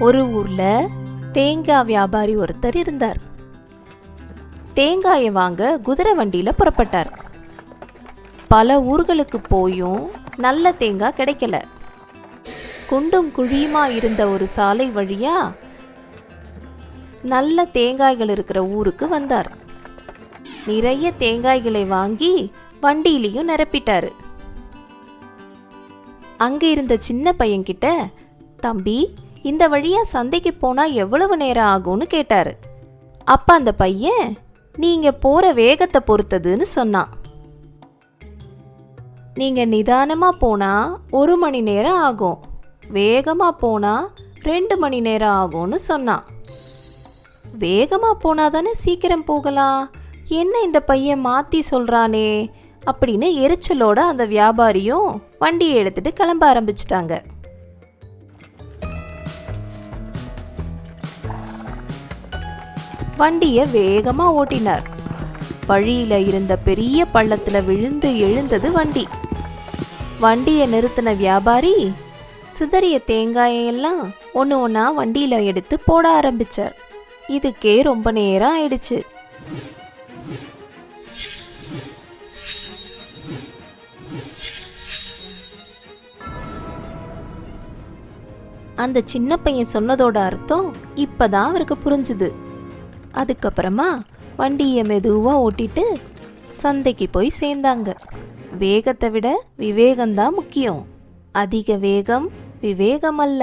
ஒரு ஊர்ல தேங்காய் வியாபாரி ஒருத்தர் இருந்தார். தேங்காயை வாங்க குதிரை வண்டியில புறப்பட்டார். பல ஊர்களுக்கு போயும் நல்ல தேங்காய் கிடைக்கல. குண்டும் குழியுமா இருந்த ஒரு சாலை வழியா நல்ல தேங்காய்கள் இருக்கிற ஊருக்கு வந்தார். நிறைய தேங்காய்களை வாங்கி வண்டியிலையும் நிரப்பிட்டாரு. அங்க இருந்த சின்ன பையன்கிட்ட, தம்பி, இந்த வழியா சந்தைக்கு போனா எவ்வளவு நேரம் ஆகும்னு கேட்டாரு. அப்ப அந்த பையன், நீங்க போற வேகத்தை பொறுத்ததுன்னு சொன்னான். நீங்க நிதானமா போனா 1 மணி நேரம் ஆகும், வேகமா போனா 2 மணி நேரம் ஆகும்னு சொன்னான். வேகமா போனாதானே சீக்கிரம் போகலாம், என்ன இந்த பையன் மாத்தி சொல்றானே அப்படின்னு எரிச்சலோட அந்த வியாபாரியும் வண்டியை எடுத்துட்டு கிளம்ப ஆரம்பிச்சிட்டாங்க. வண்டியை வேகமா ஓட்டினார். வழியில இருந்த பெரிய பள்ளத்துல விழுந்து எழுந்தது வண்டி. வண்டியை நிறுத்தின வியாபாரி சிதறிய தேங்காயெல்லாம் ஒன்று ஒன்றா வண்டியில எடுத்து போட ஆரம்பிச்சார். இதுக்கே ரொம்ப நேரம் ஆயிடுச்சு. அந்த சின்ன பையன் சொன்னதோட அர்த்தம் இப்பதான் அவருக்கு புரிஞ்சுது. அதுக்கப்புறமா வண்டியை மெதுவா ஓட்டிட்டு சந்தைக்கு போய் சேர்ந்தாங்க. வேகத்தை விட விவேகம்தான் முக்கியம். அதிக வேகம் விவேகம் அல்ல.